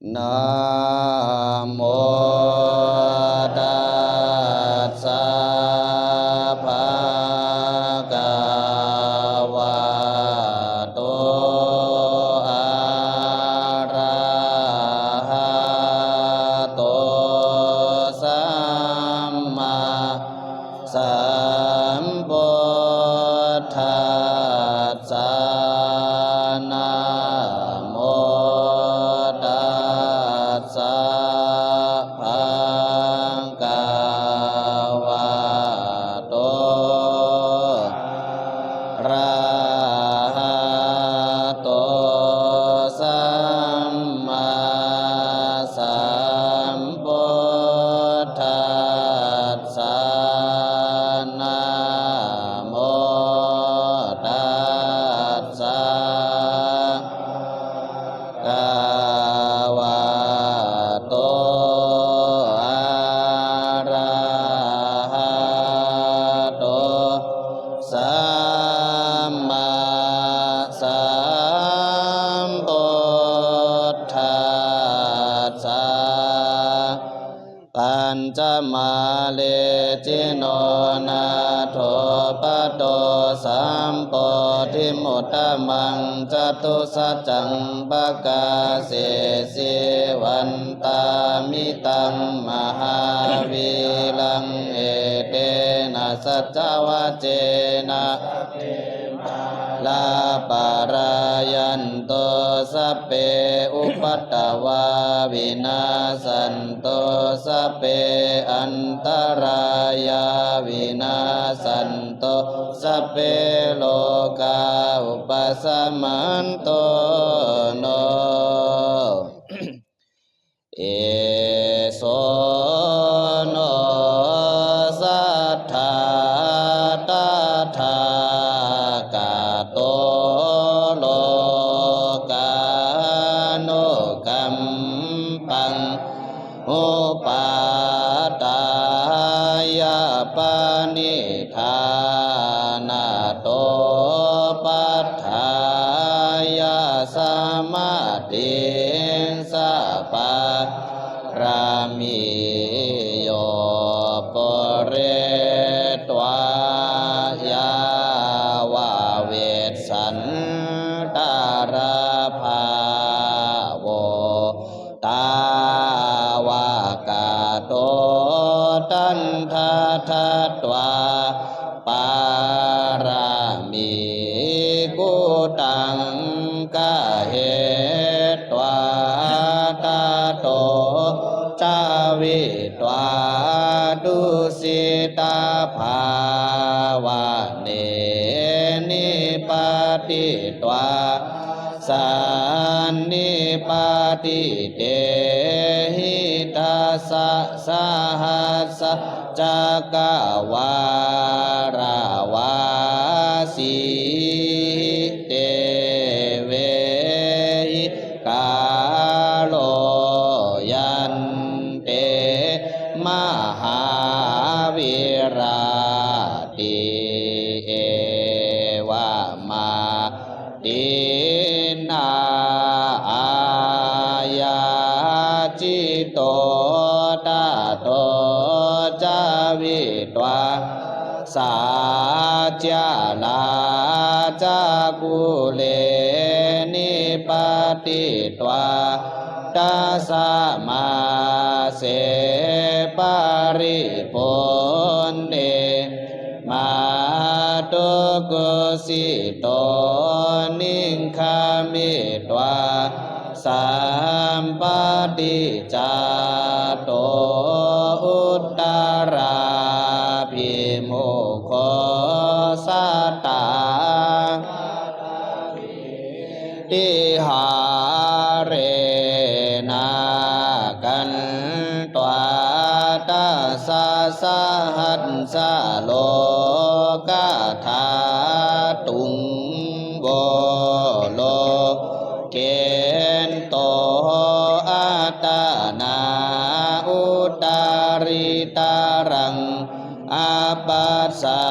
นะโมตัสสะภะคะวะโตอะระหะโตสัมมาสัมพุทธัสสะนะโมตัสสะภะคะวะโตอะระหะโตสัมมาสัมพุทธัสสะนะโมตัสสะภะคะวะโตอะระหะโตสัมมาสัมพุทธัสสะปัญจมาเลจิโนนาโถปะโตสัมโพธิมุตตมังจตุสัจจังปะกาเสสิวันตามิตังมหาวิลังเอเตนะสัจจวะเจนะลาปารายันโตสัพเพอุปัตตวาวินาสันโตสัพเพอันตรายาวินาสันโตสัพเพโลกาอุปสัมมันโตโน เอโสโนสัทธาตถากาโตโลกาโนกัมปังอุปาตายาปนิธานาโตปัฏฐายาสมาธิสัพพะรามิโยปเรตวายาวาเวสันตาราภาโวตาวากาโตตันทาทัตวาปารามิกุตังกะเหตวาตาโตจาวิตวาดุสิตาภาวะเนนิปติตวาสันนิปติเตหิตัสสะสหัสสะจักวาลาวาสีเตเวหิกาโลยันเตมหาวิราติเอวะมาตินาอายาจิโตตาโตจาวิตวาสาจาลาจากุเลนิปติตวาตัสสะมาเสปาริปุณเนมาตุกุสิโตนิงคามิตวาสัมปติจาโตอุตตราภิมุขสัตตาติหาเรนากันตวาตัสสะสหัสสะโลกาธาตุงโวโลเกณโตอัตตนาอุตาริตารังอาปัสสั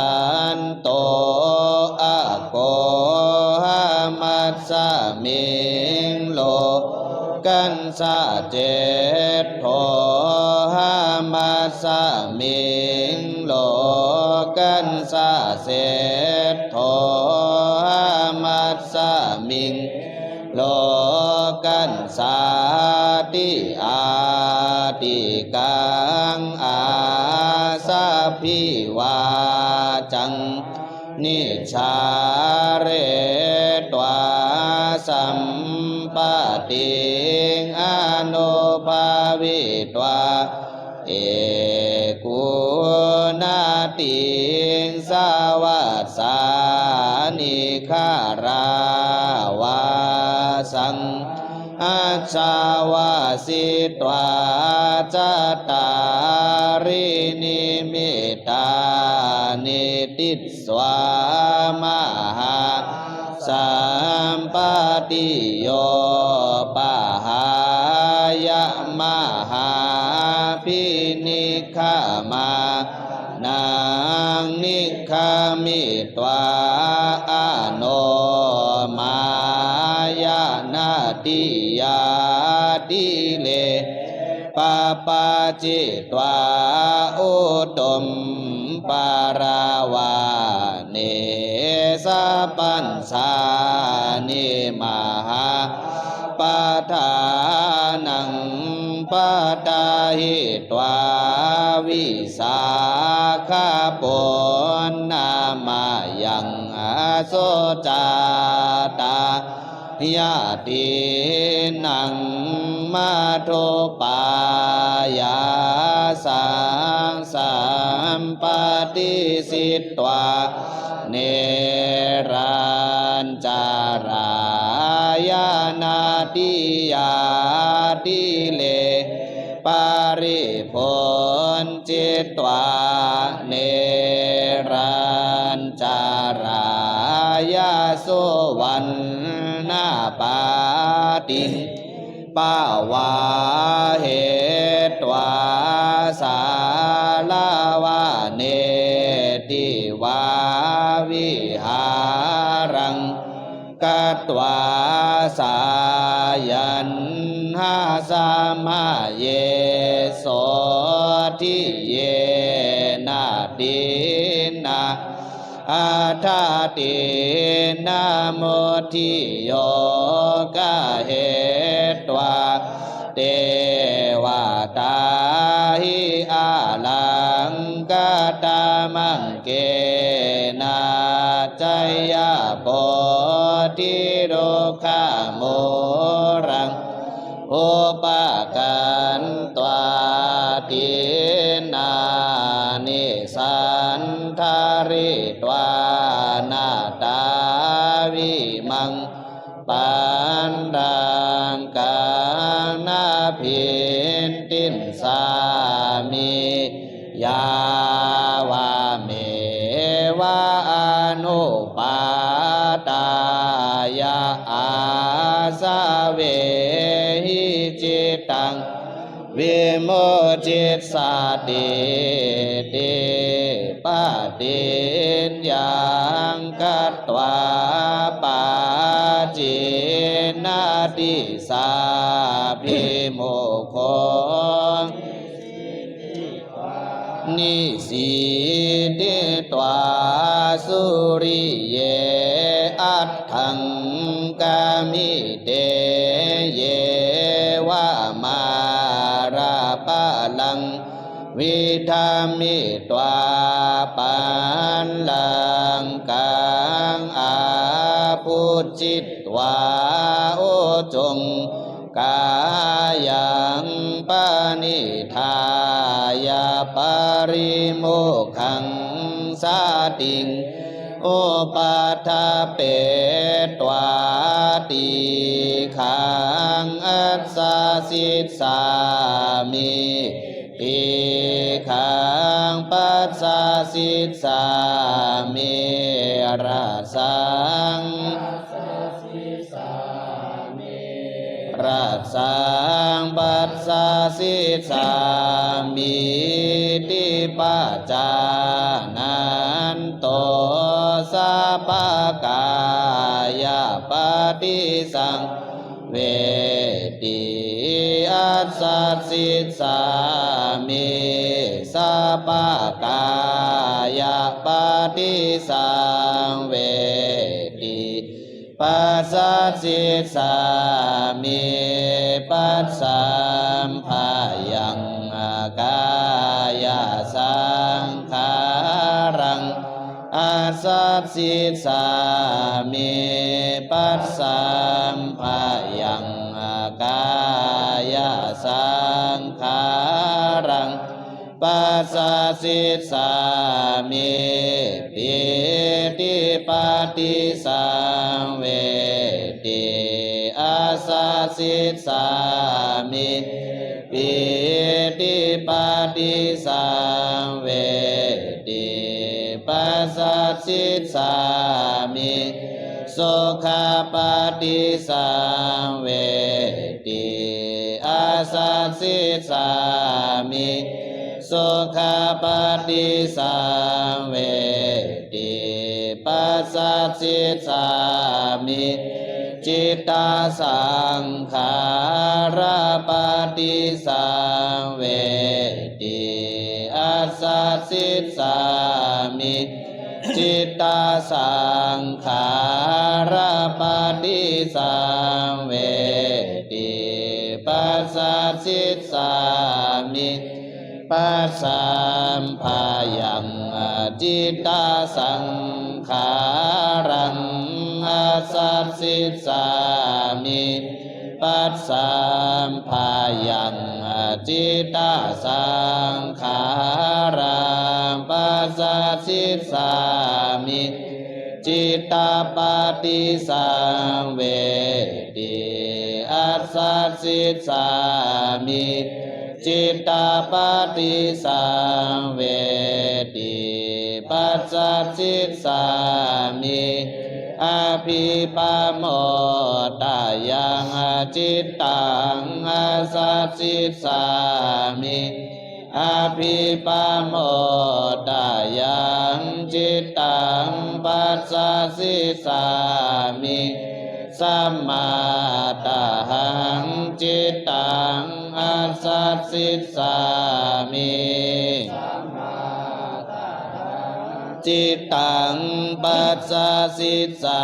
นโตอะโกหมัสสมิงโลก กันสะเจตโทหามาสะมิงโลกันสะเสตโทหามาสะมิงโลกันสาติอาติกังอาสาภิวาจังนิชาเรตวาสัมปติงอนุภาวิตวาเอกุนาติงสวัสสานิคาราวาสังอาชาวาสิตวาจตารินิมิตานิติสวามหาสัมปติโยปหายะมหาภินิคามานังนิคามิตวาอโนมายานาติยาติเลปาปาจิตวาอุตมปาราวาเนสปันสานิมหาปาทานังปาตาหิตวาวิสาขาปนนามายังอาโสจาตายาตินังมาโทปายาสังสัมปติสิตวาเนรัญจารายานาติยาติเลปาริพนจิตวาเนรัญจารายาสุวรรณปาติปาวาเหตวาสาลาวาเนติวาวิหารังกัตวาสายันหาสามาเยโสทิเยนาตินาอาทาตินาโมทิโยกะเหตวาเตวาตาหิอาลังกาตามังเกนาจยาโปติโรคาโมรังโอปะกันตวาตินานิสันทาริตวานาตาวิมังปันดังกานาพินตินสามิยาวาเมวะอนุปาตายาอาสาเวหิจิตังวิโมจิตสาติติปะติญยังกัตวาปาจินาติสาภิโมโคนิสีติตวาสุริเยอัตถังกามิเตเยวะมาราปะลังวิธามิตวาปันลังกังอาพุจิตวาโอจงกายังปานิทายาปาริโมขังสาติงโอปัฏฐเปตวาติขังอัสสาสิสามิติขังปัสสาสิสามิราสังรัสสังปัสสาสิสามิติปัจจานันโตสัพพกายปฏิสังเวทิ สสะสิสามิสัพพกายปฏิสังเวทิปัสสะสิสามิปัสสัมภายังกายสังขารังอาสัสสิสามิปัสสัมภายังกายสังขารังปัสสะสิสามิปิติปฏิสังเวทิอาสัสสิสามิปิติปฏิสังเวทิปัสสะสิสามิสุขปฏิสังเวทิอาสัสสิสามิสุขปฏิสังเวทิปัสสะสิสามิจิตตสังขาราปฏิสังเวทิอาสัสสิสามิจิตตสังขาราปฏิสังเวทิปัสสะสิสามิปัสสัมภายังจิตตสังขารังอาสัสสิสามิปัสสัมภายังจิตตสังขารังปัสสะสิสามิจิตตปฏิสังเวทิอาสัสสิสามิจิตตปฏิสังเวทิปัสสะสิสามิอภิปโมทายังจิตตังอาสัสสิสามิอภิปโมทายังจิตตังปัสสะสิสามิสัมมาตาหังจิตตังอาสัสสิสามิจิตตังปัสสะสิสา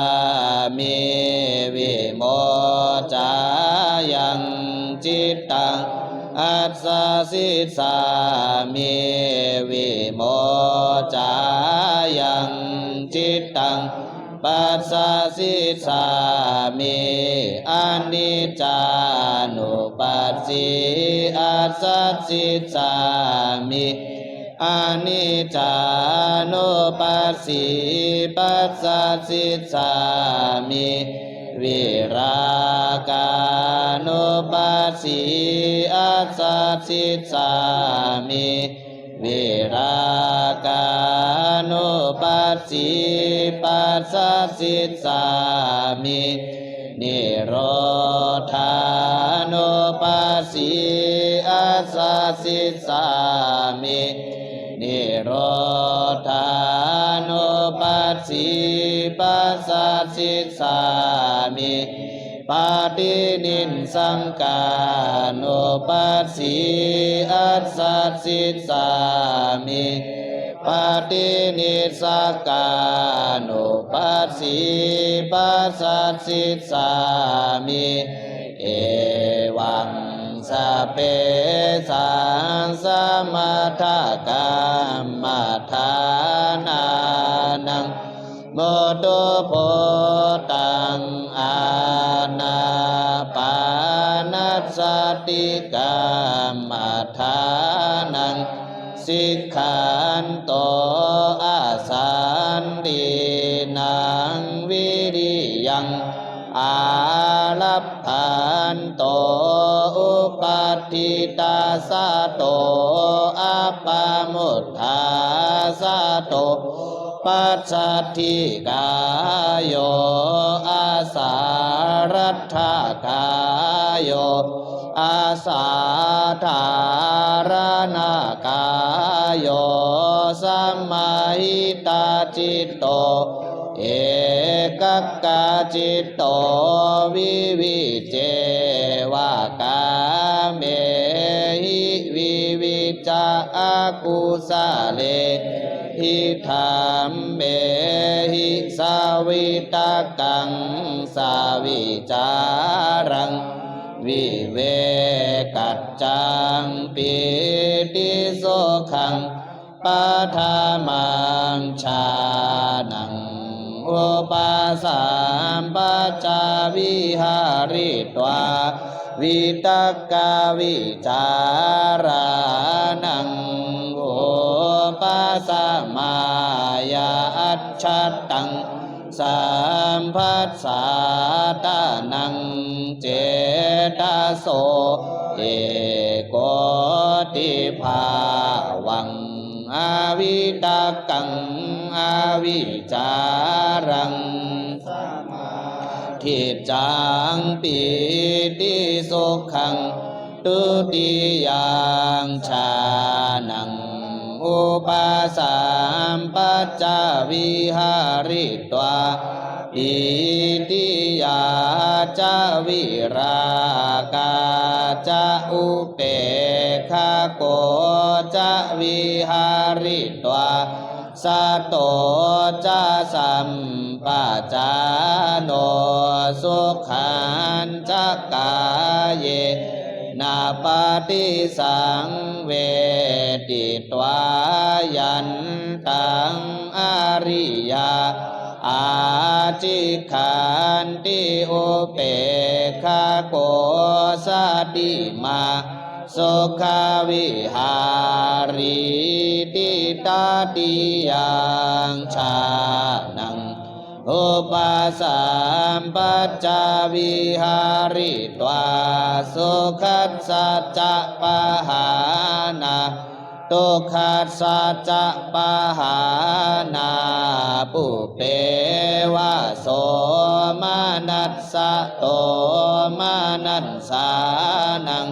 มิวิโมจายังจิตตังอัสสะสิสามิวิโมจายังจิตตังปัสสะสิสามิอนิจจานุปัสสิอัสสะสิสามิอนิจจานุปัสสิปัสสะสิสามิวิราคานุปัสสิอัสสะสิสามิวิราคานุปัสสิปัสสะสิสามินิโรธานุปัสสิอัสสะสิสามินิโรธานุปัสสิปัสสะสิสามิปาตินินสังกานุปัสสิอัสสะสิสามิปาตินิสกานุปัสสิปัสสะสิสามิเอวังสัพเพสังสมถกรรมฐานานังโมโตโพตังอานาปานัสสติกรรมฐานังสิกขันโตอาสันตินังวิริยังอาลัพพันโตอุปัฏฐิตาสะโตอัปปมุทธาสะโตปัสสัทธิกายโยอาสารัตถกายโยอาสาธารณกายโยสัมมาหิตาจิตโตเอกกาจิตโตวิวิเจวากาเม อากุสาเลหิธรรมเมหิสาวิตากังสาวิจารังวิเวกัจจังปิติโสขังปัฏมังฌานังอุปสัมปจาวิหาริตวาวิตกาวิจารานังอุปสัมมายาอัจฉตังสัมภัสสะตานังเจตโสเอโกติภาวังอวิตกังอวิจารังทิจังปิติสุขังตุติยังฌานังอุปสัมปจาวิหาริตวาอิติยาจาวิราคาจาอุเปกขาโกจาวิหาริตวาสัตโตจาสัมปจาโนสุขันจักกายเยนาปฏิสังเวทิตวายันตังอริยาอาจิขันติอุเปกขาโกสัตติมาสุขาวิหาริติตาติยังฌานังอุปสัมปจาวิหาริตวาสุขัสสะจะปะหานาทุกขัสสะจะปะหานาปุเปวะโสมานัสสะโตมานัสสานัง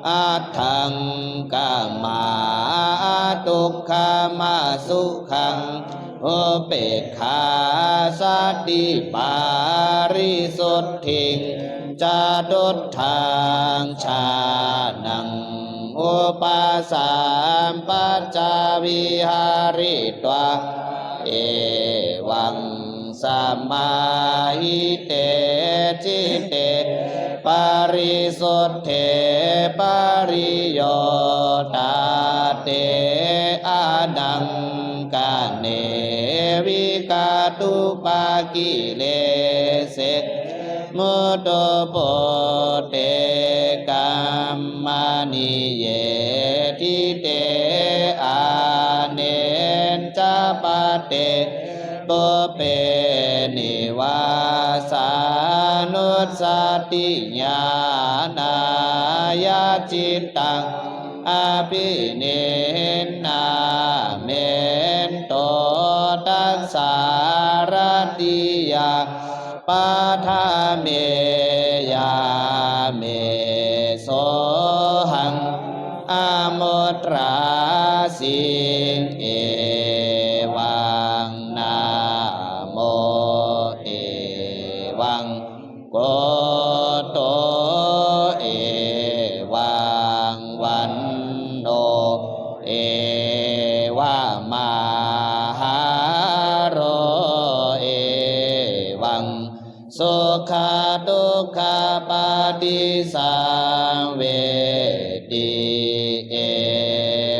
อัตถังกัมมาทุกขามาสุขังอุเปกขาสัตติปาริสุทธิงจตุถังฌานังอุปสัมปจาวิหาริตวาเอวังสัมมาหิเตจิเตปาริสุทเถปาริโยตาเตอานังกาเนวิกาตุปากิเลเสมุตโตโปเตกัมมานิเยทิเตอาเนนจาปาเตปุเปนิวาสานุสติญาณายาจิตตังอภิเนนาเมนโตตัสสารติยาปาทาเมยาเมโสหังอโมตราสิงเอวังนาโมเอวังโกโตเอวังวันโนเอวามหาโรเอวังสุขาทุกขาปฏิสังเวทิเอ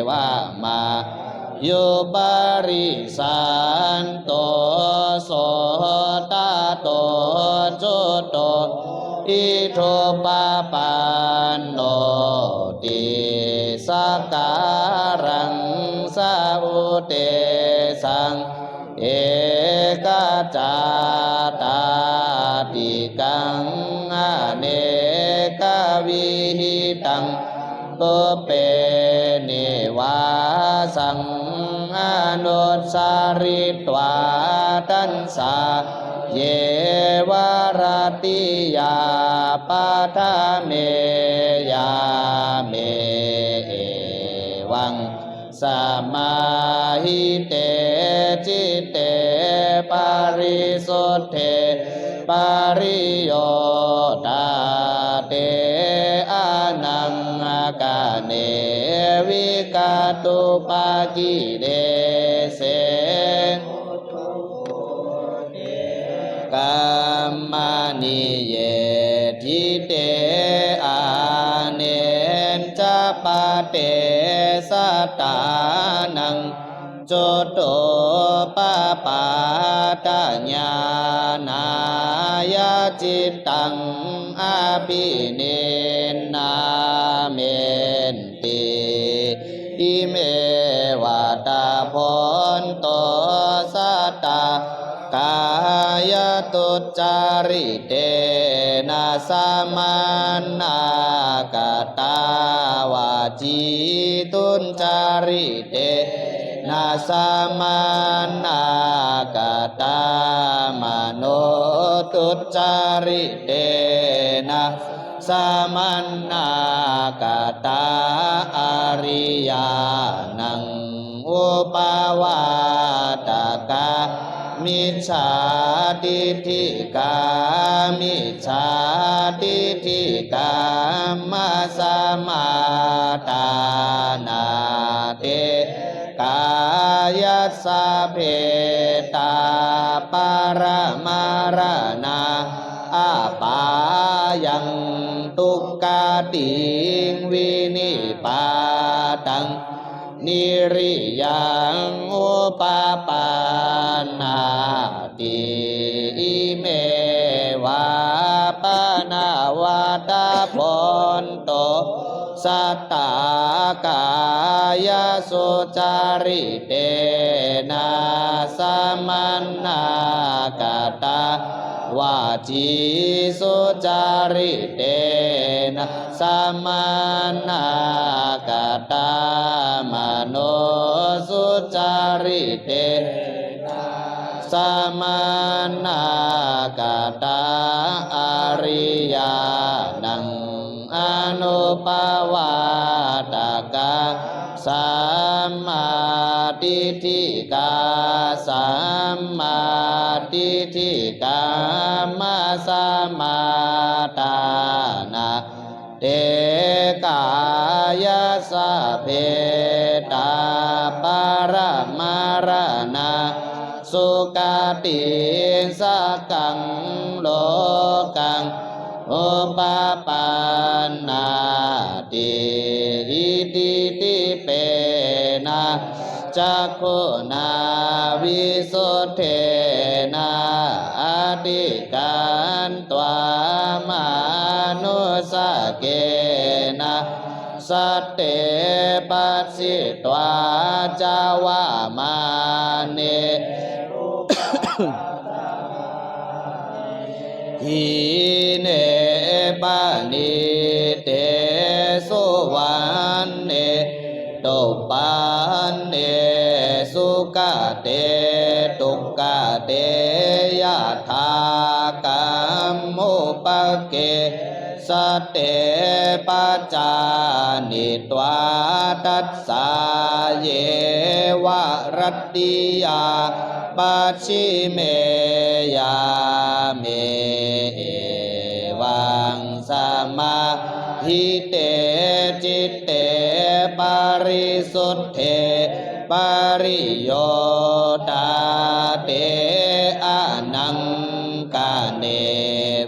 วะมาโยปาริสันโตโสตโตจุโตอิโทปะปันโนติสักการังสาอุเตสังเอกจาตาติกังอเนกวิหิตังปุเปนิวาสังอนุสาริตวาตันสาเยวารติยาปาทาเมยาเมเอวังสัมมาหิเตจิเตปาริสุทเถปาริโยตาเตอานัง กาเนวิกาตุปากิเลเสกัมมานิเยทิเตอาเนนจะปะเตสัตตานังโจโตปะปาตะญาณายาจิตตังอาภิเนนาเมนติอิเมวะตาพนโตสัตตากายตุจาริเตนะสัมมานากตาวาจีตุนจาริเตนะสัมมานากตามโนตุจาริเตนะสัมมานากตาอริยานังอุปาวาตกามิจฉาทิฏฐิกามิจฉาทิฏฐิกามาสมาตานาเตกายสะเพตาปารมารณาอาปายังทุกขติงวินิปาตังนิริยังอุปปานาติอิเมวะปนาวาตาพนโตสัตตากายสุจาริเตนะสัมมานากตาวาจีสุจาริเตนะสัมมานากตามโนสุจาริเตนะสัมมานากตาอริยานังอนุปาวาตกาสัมมาทิฏฐิกาสัมมาทิฏฐิกามาสัมมาตานาเตกายสะเพตาปารมารณาสุกติสักขังโลกังอุปปันนาติอิติติเปนะจักขุนาวิสุทเทนะอธิการตวามานุสเกนะสัตเตปัสสิตวาจาวามาเนหิเนปานิเตสุวันเนตุปันเนสุกเตตุกเตยะถากรรมุปเกสเตปัจจานิตวาตัสสะเยวะรัตติยาปัจฉิเมยาเมเอวังสัมมาหิเตจิตเตปาริสุทเทปาริโยตาเตอานังกาเน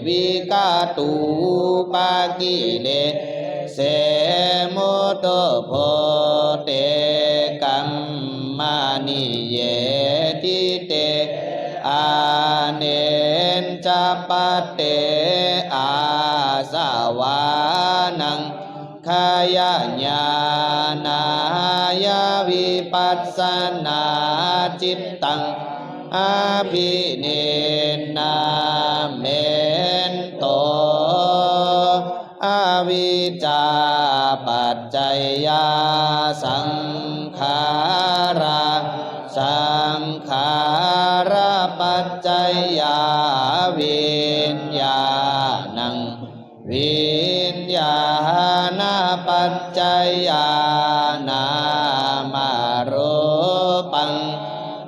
วิกาตุปากิเลเสมุตโพเตกัมมานิเยทิเตอาเนนจะปะเตอาสาวานังขายญาณายาวิปัสสนาจิตตังอาภิเนนาเมนโตอวิจจาปัจจยาสังขาราสังขาราปัจจยาวิญญาณังวิญญาณปัจจยานามรูปัง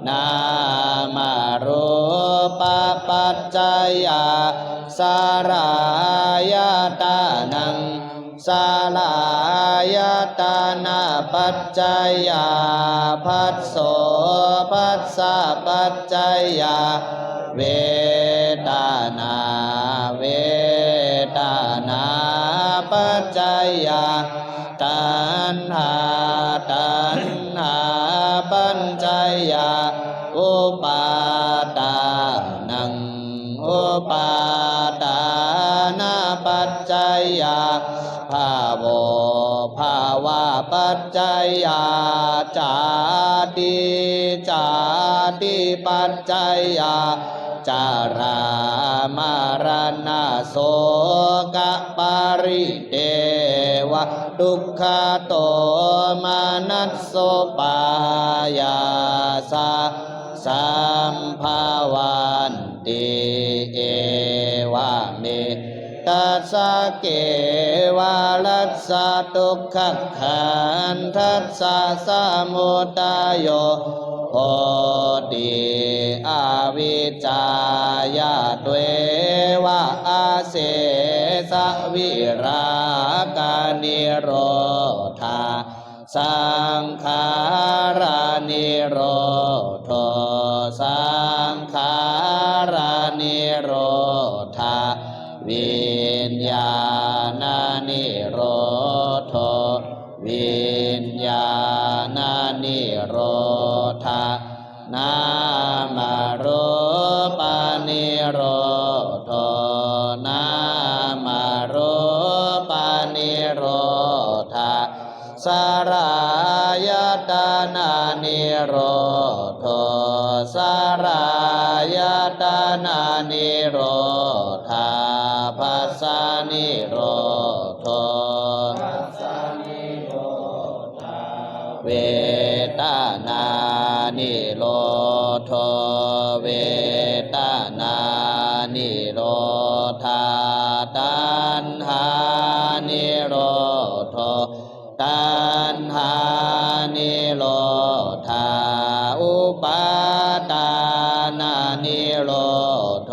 นามารูปปัจจยาสารายตานัง สาลายตานาปัจจยาภัสโสภัสสะปัจจยาเวทนาเวทนาปัจจยาตัณหาตัณหาปัจจยาอุปาทานังอุปาทานาปัจจยาภาโวภาวะปัจจยาจาติจาติปัจจยาจารามารณะโสกปาริเทวะทุกขโตมานัสโสปายาสาสัมภาวันติเอวะเมตัสสะเกวะลัสสะทุกขขันธัสสะสมุทัยโยโพธิอวิชชายาเตวะอาเสสะวิรากานิโรธาสังขารานิโรธสังขารานิโรธาวิญญาณนิโรธวิญญาณนิโรธานามรูปานิโรธนามรูปานิโรธาสารายตานานิโรธสารายตานานิโรธาภัสสานิโรธเวทนานิโรธเวทนานิโรธาตัณหานิโรธตัณหานิโรธาอุปาทานานิโรธ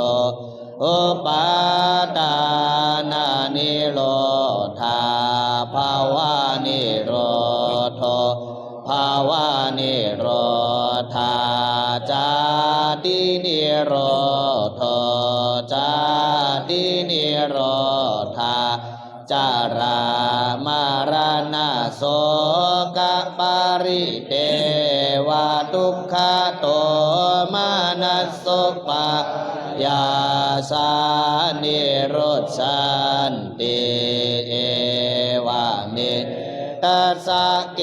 อุปาทานานิโรธาภาวะนิโรธภาวะนิโรธาจาตินิโรธจาตินิโรธาจารามารณะโสกปาริเทวะทุกขโตมานัสโสปายาสานิโรธสันติเอวะเมตัสสะเก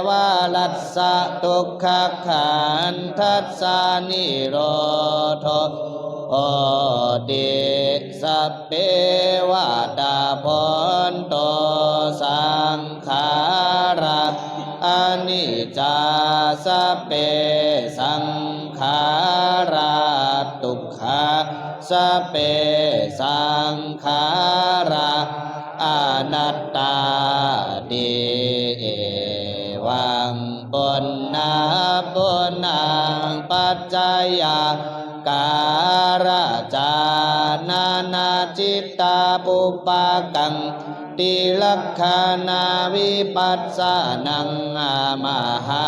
วะลัสสะทุกขขันธัสสะนิโรธโหติสัพเพวะตาพนโตสังขาราอนิจจาสัพเพสังขาราทุกขาสัพเพสังขาราอนัตตาติเอวังปุณณาปุณังปัจจยาการจานานาจิตตาปุปปะกังติลักขานาวิปัสสนังอามหา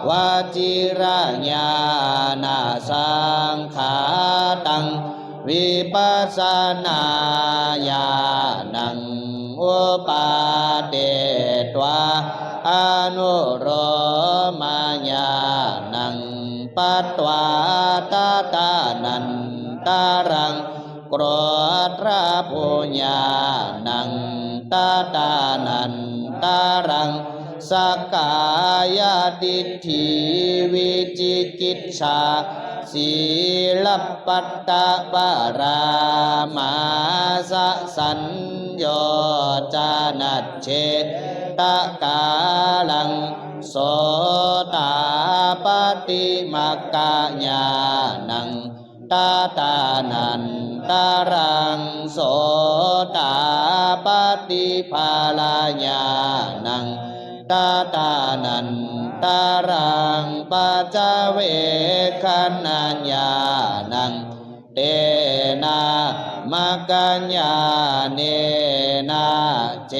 วาจิระญาณสังขาตังวิปัสสนาญาณังอุปาเดตวาอนุโรมาญาณังปัตวาตาตานันตารังโกรธราปุญญาณังตาตานันตารังสักกายทิฏฐิวิจิกิจฉาศีลปัตตปรามาสสัญโยจานัจเจตกาลังโสตาปฏิมักขญาณังตาตานันตารังโสตาปฏิภาลญาณังตาตานันตารังปัจจเวคันนัญญาณังเตนะมะกัญญาเนนะ เจ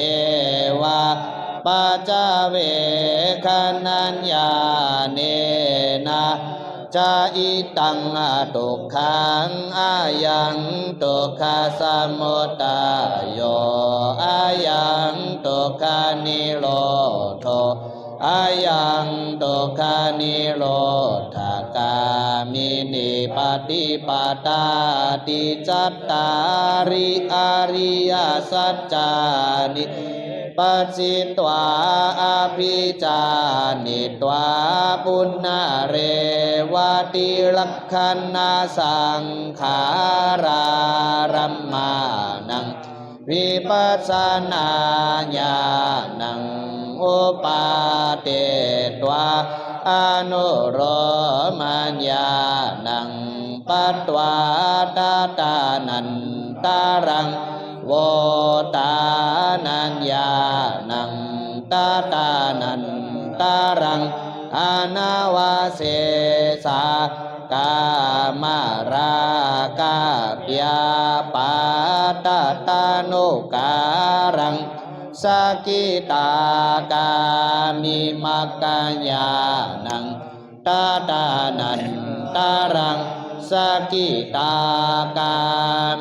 วะปัจจเวคนัญญาเนนะจาอิตังทุกขังอายังทุกขสมุทัยโยอายังทุกขานิโรธอายังทุกขานิโรธกามินิปฏิปทาติจัตตาริอริยสัจจานิปัจจิตวาอภิจานิตวาปุณณเรวติลักขันนาสังขารารัมมานังวิปัสสนาญาณังอุปาเตตวาอนุโรมัญญาณังปัตวาตาตานันตารังโวตานัญญาณังตาตานันตารังอนาวาเสสากามราคาปยาปาตตานุการังสกิตากามิมักกัญญาณังตาตานันตารังสกิตากา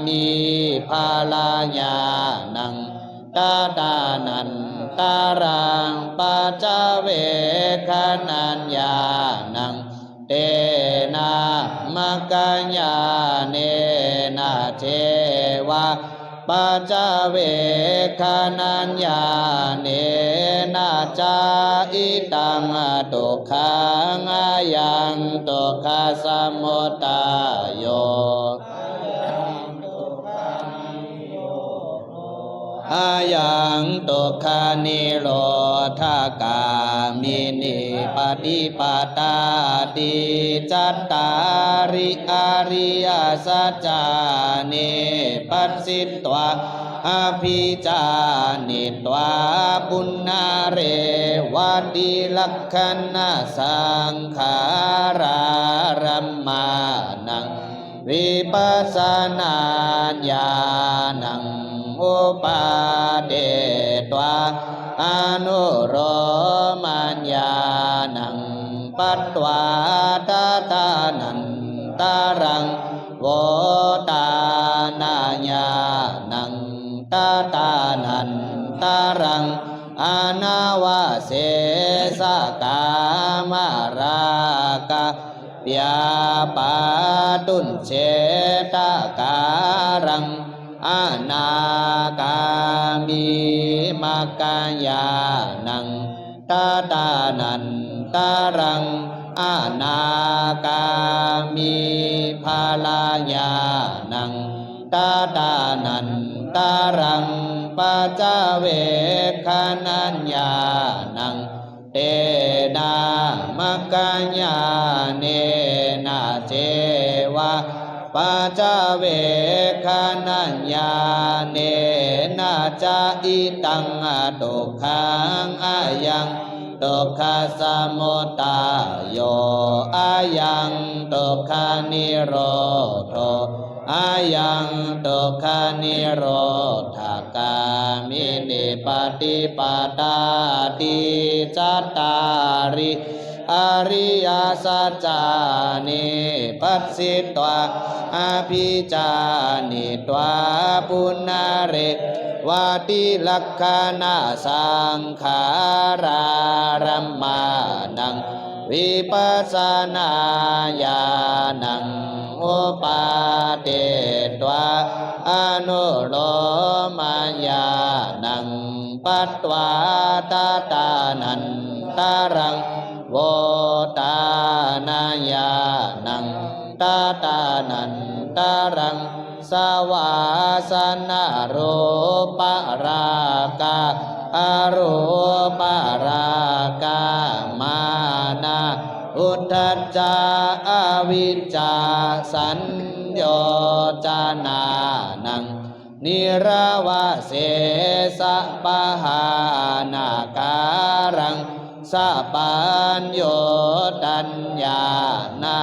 มิภาลาญาณังตาตานันตารังปัจจเวคนัญญาณังเตนะมักกัญญาเนนะเจวะปัจจเวคนัญญาเนนะจาอิตังทุกขังอายังทุกขสมุทัยโยอายังทุกขานิโรธกามินิปฏิปทาติจัตตาริอริยสัจจานิปัสสิตวาอภิจานิตวาปุณณเรวติลักขันนาสังขารารัมมานังวิปัสสนาญาณังอุปาเดตวาอนุโรมัญญาณังปัตตวาตาตานันตารังโวตานาญาณังตาตานันตารังอนาวาเสสกามราคาปยาปาตุนเชตาการังอนาคามิมักกัญญาณังตาตานันตารังอนาคามิภาลาญาณังตาตานันตารังปัจจเวคนัญญาณังเตนะมักกัญญาเนนะเจวะปัจจเวคนัญญาเนนะจาอิตังทุกขังอายังทุกขสมุทัยโยอายังทุกขานิโรธอายังทุกขานิโรธกามินิปฏิปทาติจัตตาริอริยสัจจานิปัสสิตวาอภิจานิตวาปุณณเรวติลักขันนาสังขารารัมมานังวิปัสสนาญาณังอุปาเตตวาอนุโลมัญญาณังปัตตวาตาตานันตารังโวตานาญาณังตาตานันตารังสวาสนารูปราคาอรูปราคามานะอุทธัจจาอวิชชาสัญโยจานานังนิรวาเสสะปะหานาการังสัพพัญโยตัญญานา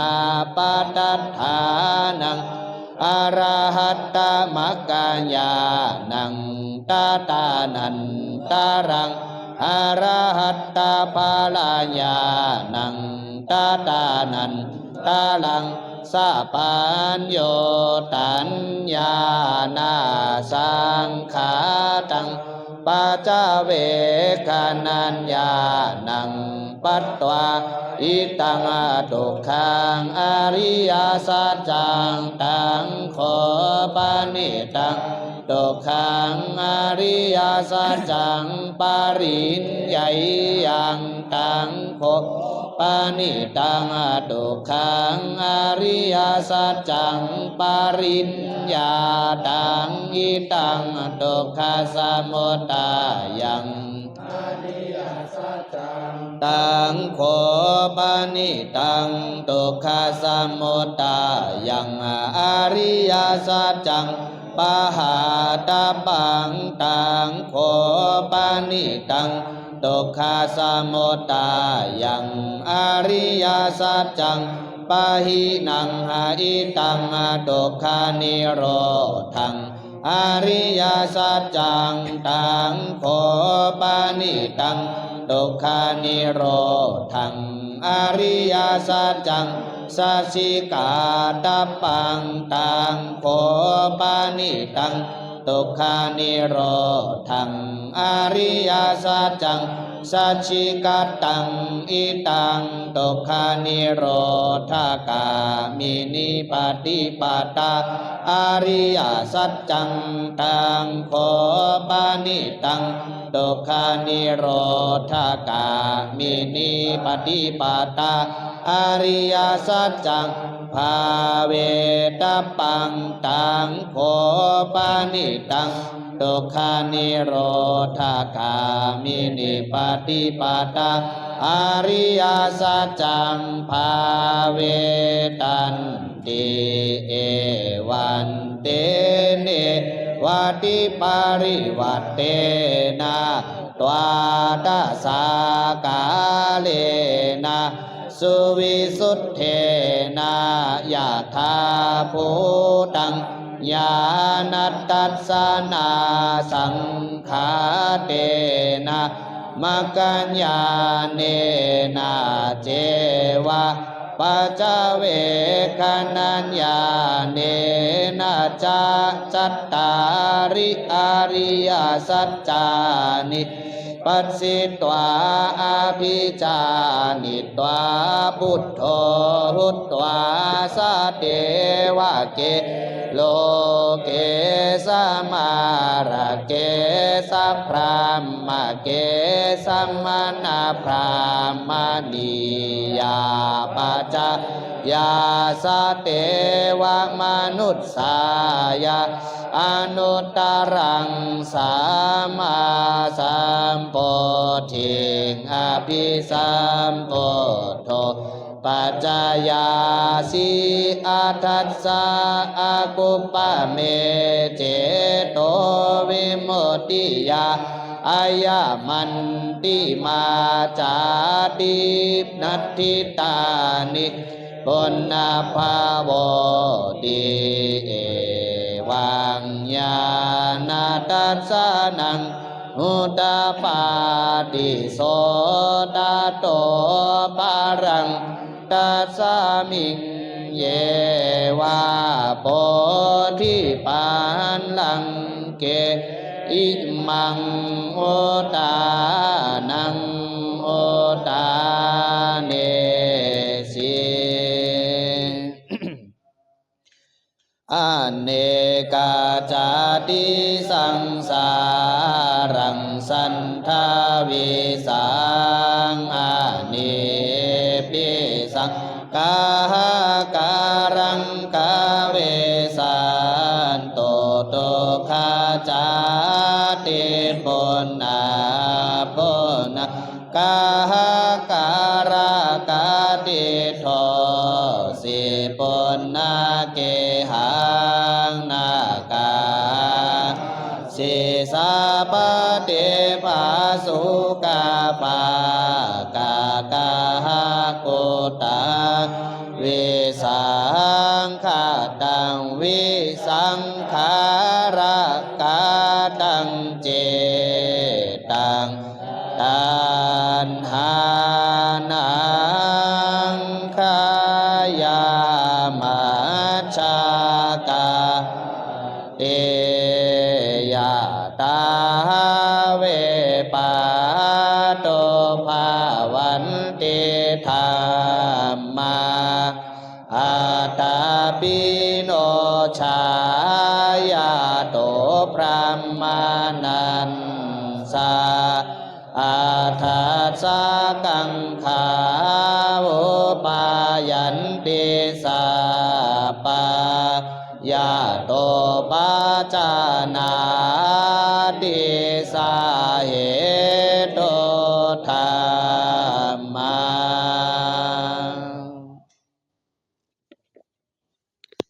ปัฏฐานังอรหัตตมักกัญญาณัง ตาตานันตารังอรหัตตาภาลาญาณังตาตานันตาลังสัพพัญโยตัญญานาสังขาตังปัจจเวคานัญญาณังปัตตวาอิตังทุกขังอริยสัจจังตังโคปานิตังทุกขังอริยสัจจังปริญญายังตังโคปานิตังทุกขังอริยสัจจังปริญญาตังอิตังทุกขสมุทัยยังตังโคปานิตังทุกขสมุทัยยังอริยสัจจังปะหาตาปังตังโคปานิตังทุกขสมุทัยยังอริยสัจจังปะหินังหาอิตังทุกขานิโรธังอริยสัจจังตังโคปานิตังทุกขานิโรธังอริยสัจจังสัจฉิกาตปังตังโคปานิตังทุกขานิโรธังอริยสัจจังสัจฉิกาตังอิตังทุกขานิโรธากามินิปฏิปตาอริยสัจจังตังโคปานิตังทุกขานิโรธากามินิปฏิปตาอริยสัจจังภาเวตปังตังโคปานิตังทุกขานิโรธากามินิปฏิปตาอริยสัจจังภาเวตันติเอวันเตเนวัติปาริวัตเตนะตวาตาสากาเลนะสุวิสุทเทนะยะธาภูตังญาณัตตัสสนาสังขาเตนะมัคคัญญาเนนะเจวะปัจจเวคนัญญาเนนะจัตตาริอริยสัจจานิปัสสิตวาอาภิจานิตวาพุทโธพุทธวาสะเทวะเกโลเกสัมมาระเกสัพพรามเกสัมมานาพรามณียาปัจจยาสะเทวะมนุสสายาอนุตตรังสัมมาสัมโพธิอภิสัมโพธปัจจายาสีอัตถัสสะอากุปปะเมเจโตวิมุตติยาอายามันติมาจาตินัตถิตานิปุณณภาวติเอวังญาณทัสสะนังอุตตปาติโสตโตปารังตัสสะมิงเยวะโพธิปันลังเกอิมังโอตานังโอตาเนสิอเนกาจาติสังสารังสันทาวิสังอเนปิสังกาการังกาเวสันโตโตคาจาติปุณณาปุณกาการากาติโทสิปุณณาเกหังนากาสิสาปเตภาสุกาปากากาโกตาวิสังขาตังวิสังขารกาตัง ตัณหานังขายามัชฌากาเตยะตาเวปัตโตภาวันติธรรมาอัตตาปิโนชายาโตพระมานันสาอาทัสสะกังขาวุปายันติสัพปายาโตปัจจานาติสาเห